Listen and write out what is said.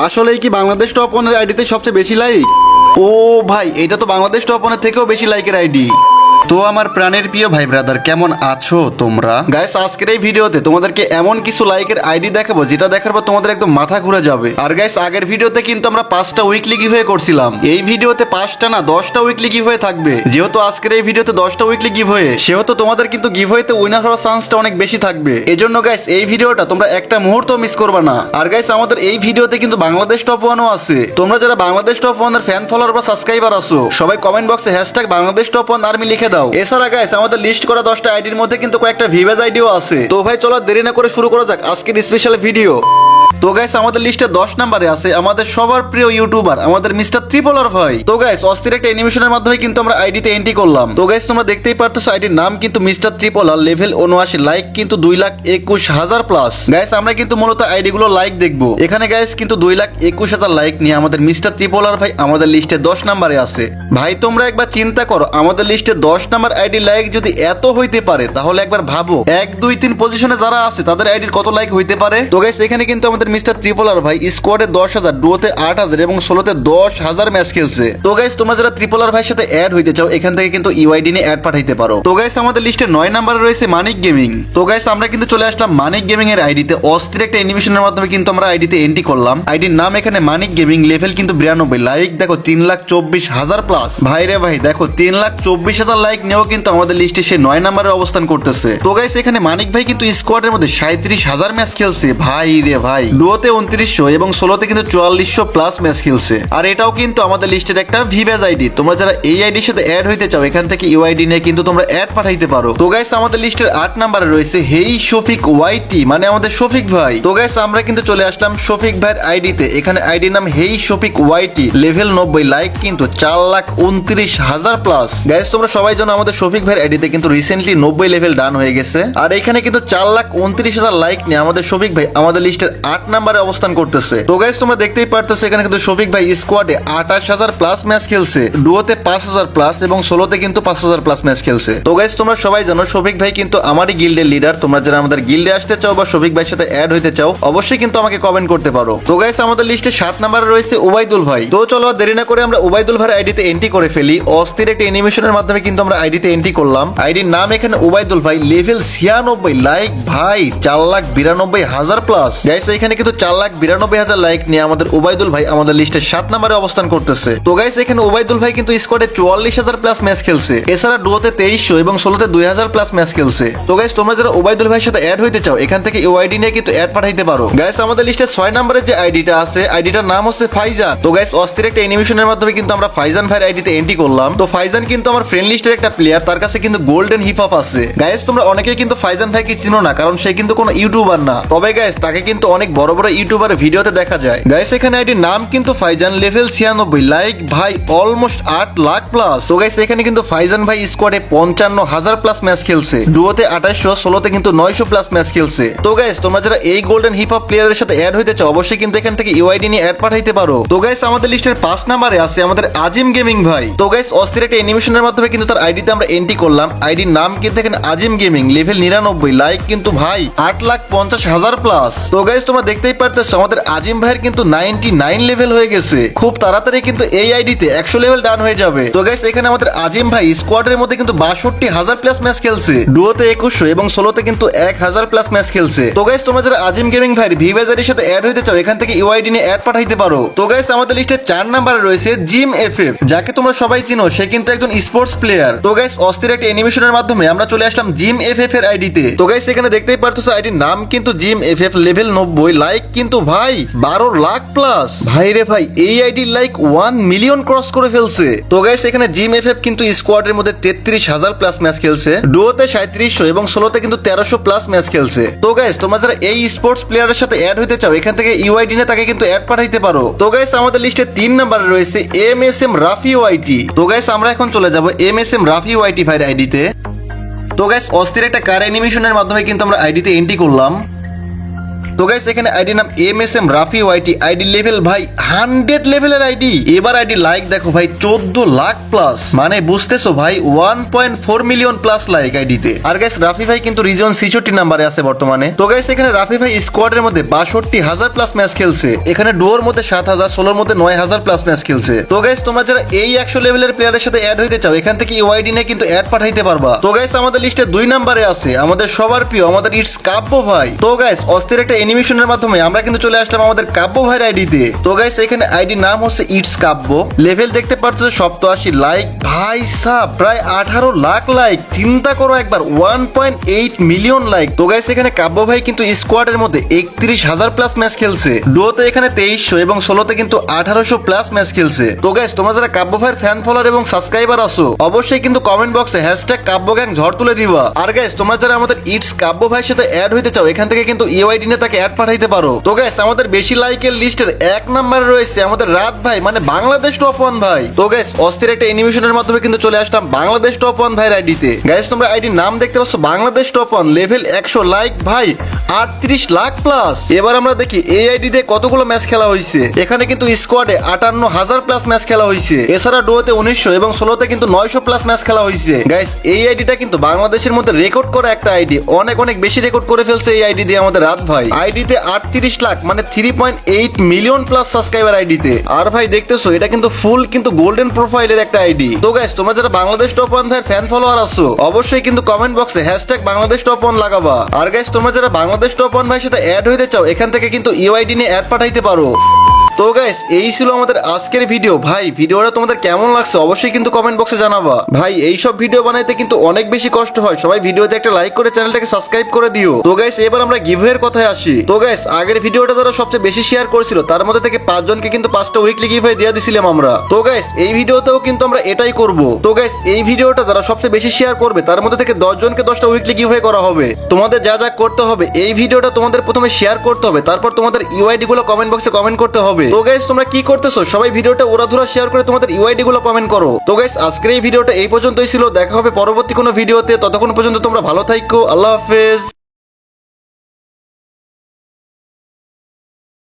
আসলেই কি বাংলাদেশ টপ 1 এর আইডিতে সবচেয়ে বেশি লাইক? ও ভাই, এটা তো বাংলাদেশ টপ 1 এর থেকেও বেশি লাইকের আইডি। তো আমার প্রাণের প্রিয় ভাই ব্রাদার, কেমন আছো তোমরা? গাইস, আজকের এই ভিডিওতে তোমাদেরকে এমন কিছু লাইকের আইডি দেখাবো যেটা দেখার পর তোমাদের একদম মাথা ঘুরে যাবে। আর গাইস, আগের ভিডিওতে কিন্তু আমরা 5টা উইকলি গিভওয়ে করছিলাম। এই ভিডিওতে 5টা না 10টা উইকলি গিভওয়ে থাকবে। যেহেতু আজকের এই ভিডিওতে 10টা উইকলি গিভওয়ে, সেহেতু তোমাদের কিন্তু গিভওয়েতে উইনার হওয়ার চান্সটা অনেক বেশি থাকবে। এজন্য গাইস, এই ভিডিওটা তোমরা একটা মুহূর্ত মিস করবে না। আর গাইস, আমাদের এই ভিডিওতে কিন্তু বাংলাদেশ টপ 1ও আছে। তোমরা যারা বাংলাদেশ টপ 1 এর ফ্যান ফলোয়ার বা সাবস্ক্রাইবার আছো, সবাই কমেন্ট বক্সে #বাংলাদেশ টপ 1 আর্মি লিখে দাও। এছাড়া গাইস, আমাদের লিস্ট করা 10টা আইডির মধ্যে কিন্তু কয়েকটা ভিভেজ আইডিও আছে। তো ভাই চলো দেরি না করে শুরু করা যাক আজকের স্পেশাল ভিডিও। তো গাইস, আমাদের লিস্টে 10 নম্বরে আছে আমাদের সবার প্রিয় ইউটিউবার আমাদের মিস্টার ত্রিপলার ভাই। তো গাইস, অস্থির একটা অ্যানিমেশনের মাধ্যমে কিন্তু আমরা আইডিতে এন্ট্রি করলাম। তো গাইস, তোমরা দেখতেই পারতেছো আইডির নাম কিন্তু মিস্টার ত্রিপলার, লেভেল 79, লাইক কিন্তু 2,21,000 প্লাস। গাইস, আমরা কিন্তু মূলত আইডি গুলো লাইক দেখবো। এখানে গাইস কিন্তু 2,21,000 লাইক নিয়ে আমাদের মিস্টার ত্রিপলার ভাই আমাদের লিস্টে 10 নম্বরে আছে। ভাই তোমরা একবার চিন্তা করো, আমাদের লিস্টে 10 নম্বর আইডি লাইক যদি এত হইতে পারে, তাহলে একবার ভাবো 1, 2, 3 পজিশনে যারা আছে তাদের আইডির কত লাইক হইতে পারে। তো গাইস, এখানে কিন্তু আমাদের মিস্টার ত্রিপলার ভাই স্কোয়াডে 10,000, ডুয়োতে 8,000 এবং সোলোতে 10,000 ম্যাচ খেলছে। তো গাইস, তোমরা যারা ত্রিপলার ভাইয়ের সাথে অ্যাড হইতে চাও, এখান থেকে কিন্তু ইউআইডি নিয়ে অ্যাড পাঠাইতে পারো। তো গাইস, আমাদের লিস্টে 9 নম্বরে রয়েছে মানিক গেমিং। তো গাইস, আমরা কিন্তু চলে আসলাম মানিক গেমিং এর আইডিতে। অস্থির একটা অ্যানিমেশনের মাধ্যমে কিন্তু আমরা আইডিতে এন্ট্রি করলাম। আইডির নাম এখানে মানিক গেমিং, লেভেল কিন্তু 92, লাইক দেখো 3,24,000 প্লাস। ভাই রে ভাই, দেখো 3,24,000 লাইক নিয়েও কিন্তু আমাদের লিস্টে সে 9 নম্বরে অবস্থান করতেছে। তো গাইস, এখানে মানিক ভাই কিন্তু স্কোয়াডের মধ্যে 37,000 ম্যাচ খেলছে। ভাই রে ভাই, ডুয়োতে 2900 এবং সোলোতে কিন্তু 4400 প্লাস ম্যাচ খেলছে। আর এটাও কিন্তু আমাদের লিস্টের একটা ভিভেজ আইডি। তোমরা যারা এই আইডির সাথে অ্যাড হইতে চাও, এখান থেকে ইউআইডি নিয়ে কিন্তু তোমরা অ্যাড পাঠাইতে পারো। তো গাইস, আমাদের লিস্টের 8 নম্বরে রয়েছে হেই শফিক ওয়াইটি, মানে আমাদের শফিক ভাই। তো গাইস, আমরা কিন্তু চলে আসলাম শফিক ভাইয়ের আইডিতে। এখানে আইডির নাম হেই শফিক ওয়াইটি, লেভেল 90, লাইক কিন্তু 4,29,000 প্লাস। গাইস, তোমরা সবাই জানো আমাদের শফিক ভাইয়ের আইডিতে কিন্তু রিসেন্টলি 90 লেভেল ডান হয়ে গেছে। আর এখানে কিন্তু 4,29,000 লাইক নিয়ে আমাদের শফিক ভাই আমাদের লিস্টের 8 নম্বরে অবস্থান করতেছে। তো গাইস, তোমরা দেখতেই পারতেছো এখানে কিন্তু শফিক ভাই স্কোয়াডে 28,000 প্লাস ম্যাচ খেলছে, ডুয়োতে 5,000 প্লাস এবং সোলোতে কিন্তু 5,000 প্লাস ম্যাচ খেলছে। তো গাইস, তোমরা সবাই জানো শফিক ভাই কিন্তু আমারই গিল্ডের লিডার। তোমরা যারা আমাদের গিল্ডে আসতে চাও বা শফিক ভাইয়ের সাথে অ্যাড হইতে চাও, অবশ্যই কিন্তু আমাকে কমেন্ট করতে পারো। তো গাইস, আমাদের লিস্টে 7 নম্বরে রয়েছে ওবাইদুল ভাই। তো চলো দেরি না করে আমরা ওবাইদুল ভাইয়ের আইডিতে এন্ট্রি করে ফেলি। অস্থির একটা অ্যানিমেশনের মাধ্যমে কিন্তু আমরা আইডিতে এন্ট্রি করলাম। আইডির নাম এখানে ওবাইদুল ভাই, লেভেল 96, লাইক ভাই 4,92,000 প্লাস। গাইস, এখানে কিন্তু 4,92,000 লাইক নিয়ে আমাদের ওবাইদুল ভাই আমাদের লিস্টে 7 নম্বরে অবস্থান করতেছে। তো গাইস, এখানে ওবাইদুল ভাই কিন্তু স্কোয়াডে 44,000 প্লাস ম্যাচ খেলছে। এছাড়া ডুয়োতে 2300 এবং সোলোতে 2,000 প্লাস ম্যাচ খেলছে। তো গাইস, তোমরা যারা ওবাইদুল ভাইয়ের সাথে অ্যাড হইতে চাও, এখান থেকে ইউআইডি নিয়ে কিন্তু অ্যাড পাঠাইতে পারো। গাইস, আমাদের লিস্টে 6 নম্বরের যে আইডিটা আছে, আইডিটার নাম হচ্ছে ফাইজান। তো গাইস, অস্থির একটা অ্যানিমেশনের মাধ্যমে কিন্তু আমরা ফাইজান ভাইয়ের আইডিতে এন্ট্রি করলাম। তো ফাইজান কিন্তু আমার ফ্রেন্ড লিস্টের একটা প্লেয়ার, তার কাছে কিন্তু গোল্ডেন হিপ হপ আছে। গাইস, তোমরা অনেকেই কিন্তু ফাইজান ভাইকে চিনো না, কারণ সে কিন্তু কোনো ইউটিউবার না। তবে গাইস, তাকে কিন্তু অনেক বড় বড় ইউটিউবার ভিডিওতে দেখা যায়। গাইস, এখানে আইডির নাম কিন্তু ফাইজান, লেভেল 96, লাইক ভাই অলমোস্ট 8 লাখ প্লাস। তো গাইস, এখানে কিন্তু ফাইজান ভাই স্কোয়াডে 55,000 প্লাস ম্যাচ খেলছে, ডুয়োতে 2800, সোলোতে কিন্তু 900 প্লাস ম্যাচ খেলছে। তো গাইস, তোমরা যারা এই গোল্ডেন হিপ হপ প্লেয়ারের সাথে অ্যাড হইতে চাও, অবশ্যই কিন্তু এখান থেকে ইউআইডি নিয়ে অ্যাড পাঠাইতে পারো। তো গাইস, আমাদের লিস্টের 5 নম্বরে আছে আমাদের আজিম গেমিং ভাই। তো গাইস, অস্থির একটা অ্যানিমেশনের মাধ্যমে কিন্তু তার আইডিতে আমরা এন্ট্রি করলাম। আইডির নাম কিন্তু এখানে আজিম গেমিং, লেভেল 99, লাইক কিন্তু ভাই 8,50,000 প্লাস। তো গাইস, তোমরা দেখতেই পারতেছো আমাদের আজিম ভাইয়ের কিন্তু 99 লেভেল হয়ে গেছে। খুব তাড়াতাড়ি কিন্তু এই আইডিতে 100 লেভেল ডান হয়ে যাবে। তো গাইস, এখানে আমাদের আজিম ভাই স্কোয়াডের মধ্যে কিন্তু 62,000 প্লাস ম্যাচ খেলছে, ডুয়োতে 2100 এবং সোলোতে কিন্তু 1,000 প্লাস ম্যাচ খেলছে। তো গাইস, তোমরা যারা আজিম গেমিং ভাইয়ের ভিভেজারের সাথে অ্যাড হইতে চাও, এখান থেকে ইউআইডি নিয়ে অ্যাড পাঠাইতে পারো। তো গাইস, আমাদের লিস্টে 4 নম্বরে রয়েছে জিম এফএফ, যাকে তোমরা সবাই চিনো। সে কিন্তু একজন স্পোর্টস প্লেয়ার। তো গাইস, অস্থির একটা অ্যানিমেশনের মাধ্যমে আমরা চলে আসলাম জিম এফএফ এর আইডিতে। তো গাইস, এখানে দেখতেই পারতেছো আইডির নাম কিন্তু জিম এফএফ, লেভেল 90, লাইক কিন্তু ভাই 12 লাখ প্লাস। ভাই রে ভাই, এই আইডির লাইক 1 মিলিয়ন ক্রস করে ফেলছে। তো গাইস, এখানে জিম এফএফ কিন্তু স্কোয়াডের মধ্যে 33,000 প্লাস ম্যাচ খেলছে, ডুয়োতে 3700 এবং সোলোতে কিন্তু 1300 প্লাস ম্যাচ খেলছে। তো গাইস, তোমরা যারা এই স্পোর্টস প্লেয়ারের সাথে অ্যাড হইতে চাও, এখান থেকে ইউআইডি নিয়ে তাকে কিন্তু অ্যাড পাঠাইতে পারো। তো গাইস, আমাদের লিস্টে 3 নম্বরে রয়েছে MSM রাফি ওয়াইটি। তো গাইস, আমরা এখন চলে যাব MSM রাফি ওয়াইটি ভাইয়ের আইডিতে। তো গাইস, অস্থির একটা কার অ্যানিমেশনের মাধ্যমে কিন্তু আমরা আইডিতে এন্ট্রি করলাম। তো গাইস এখানে আইডি নাম MSM রাফি ওয়াইটি, আইডি লেভেল ভাই 100 লেভেলের আইডি। এবার আইডি লাইক দেখো ভাই 14 লাখ প্লাস, মানে বুঝতেছো ভাই 1.4 মিলিয়ন প্লাস লাইক আইডিতে। আর গাইস রাফি ভাই কিন্তু রিজন 66 নাম্বারে আছে বর্তমানে। তো গাইস এখানে রাফি ভাই স্কোয়াডের মধ্যে 62,000 প্লাস ম্যাচ খেলছে, এখানে ডুয়োর মধ্যে 7,000, সোলোর মধ্যে 9,000 প্লাস ম্যাচ খেলছে। তো গাইস তোমরা যারা এই 100 লেভেলের প্লেয়ারের সাথে অ্যাড হইতে চাও, এখান থেকে ইউআইডি নিয়ে কিন্তু অ্যাড পাঠাইতে পারবা। তো গাইস আমাদের লিস্টে 2 নম্বরে আছে আমাদের সবার প্রিয় আমাদের ইটস কাব্য ভাই। তো গাইস অস্থির একটা অ্যানিমেশনের মাধ্যমে আমরা কিন্তু চলে আসলাম আমাদের কাব্য ভাইয়ের আইডিতে। তো গাইস এখানে আইডির নাম হচ্ছে ইটস কাব্য, লেভেল দেখতে পাচ্ছ 87 লাইক ভাই সাহ, প্রায় 18 লাখ লাইক, চিন্তা করো একবার 1.8 মিলিয়ন লাইক। তো গাইস এখানে কাব্য ভাই কিন্তু স্কোয়াডের মধ্যে 31,000 প্লাস ম্যাচ খেলছে, ডুয়োতে এখানে 2300 এবং সোলোতে কিন্তু 1800 প্লাস ম্যাচ খেলছে। তো গাইস তোমরা যারা কাব্য ভাইয়ের ফ্যান ফলোয়ার এবং সাবস্ক্রাইবার আছো, অবশ্যই কিন্তু কমেন্ট বক্সে #কাব্য গ্যাং ঝড় তুলে দিবা। আর গাইস তোমরা যারা আমাদের ইটস কাব্য ভাইয়ের সাথে অ্যাড হইতে চাও, এখান থেকে কিন্তু ইউআইডি নিয়ে তাকে অ্যাড পাঠাইতে পারো। তো গাইস আমাদের বেশি লাইকের লিস্টের 1 নম্বরে রয়েছে আমাদের রাত ভাই, মানে বাংলাদেশ টপ 1 ভাই। তো গাইস অস্থির একটা অ্যানিমেশনের মাধ্যমে কিন্তু চলে আসলাম বাংলাদেশ টপ 1 ভাইয়ের আইডিতে। গাইস তোমরা আইডির নাম দেখতে পাচ্ছ বাংলাদেশ টপ 1, লেভেল 100 লাইক ভাই 38 লাখ প্লাস। এবার আমরা দেখি এই আইডি দিয়ে কতগুলো ম্যাচ খেলা হয়েছে। এখানে কিন্তু স্কোয়াডে 58,000 প্লাস ম্যাচ খেলা হয়েছে, এছাড়া ডুয়োতে 1900 এবং সোলোতে কিন্তু 900 প্লাস ম্যাচ খেলা হয়েছে। গাইস এই আইডিটা কিন্তু বাংলাদেশের মধ্যে রেকর্ড করা একটা আইডি, অনেক অনেক বেশি রেকর্ড করে ফেলছে এই আইডি দিয়ে আমাদের রাত ভাই। আইডিতে 38 লাখ মানে 3.8 মিলিয়ন প্লাস সাবস্ক্রাইবার আইডিতে। আর ভাই দেখতেছো এটা কিন্তু ফুল কিন্তু গোল্ডেন প্রোফাইলের একটা আইডি। তো গাইস তোমরা যারা বাংলাদেশ টপ 1 ভাইয়ের ফ্যান ফলোয়ার আছো, অবশ্যই কিন্তু কমেন্ট বক্সে #বাংলাদেশ টপ 1 লাগাবা। আর গাইস তোমরা যারা বাংলাদেশ টপ 1 ভাইয়ের সাথে অ্যাড হইতে চাও, এখান থেকে কিন্তু ইউআইডি নিয়ে অ্যাড পাঠাইতে পারো। তো গাইস এই ছিল আমাদের আজকের ভিডিও। ভাই ভিডিওটা তোমাদের কেমন লাগছে অবশ্যই কিন্তু কমেন্ট বক্সে জানাবা। ভাই এইসব ভিডিও বানাইতে কিন্তু অনেক বেশি কষ্ট হয়, সবাই ভিডিওতে একটা লাইক করে চ্যানেলটাকে সাবস্ক্রাইব করে দিও। তো গাইস এবার আমরা গিভওয়ের কথায় আসি। তো গাইস আগের ভিডিওটা যারা সবচেয়ে বেশি শেয়ার করেছিল, তার মধ্যে থেকে 5 জনকে কিন্তু 5টা উইকলি গিভওয়ে দিয়ে দিছিলাম আমরা। তো গাইস এই ভিডিওতেও কিন্তু আমরা এটাই করব। তো গাইস এই ভিডিওটা যারা সবচেয়ে বেশি শেয়ার করবে, তার মধ্যে থেকে 10 জনকে 10টা উইকলি গিভওয়ে করা হবে। তোমাদের যা যা করতে হবে, এই ভিডিওটা তোমাদের প্রথমে শেয়ার করতে হবে, তারপর তোমাদের ইউআইডি গুলো কমেন্ট বক্সে কমেন্ট করতে হবে। তো গাইস তোমরা কি করতেছো, সবাই ভিডিওটা ওরাধুরা শেয়ার করে তোমাদের ইউআইডি গুলো কমেন্ট করো। তো গাইস আজকের এই ভিডিওটা এই পর্যন্তই ছিল, দেখা হবে পরবর্তী কোনো ভিডিওতে। ততক্ষণ পর্যন্ত তোমরা ভালো থাকো, আল্লাহ হাফেজ।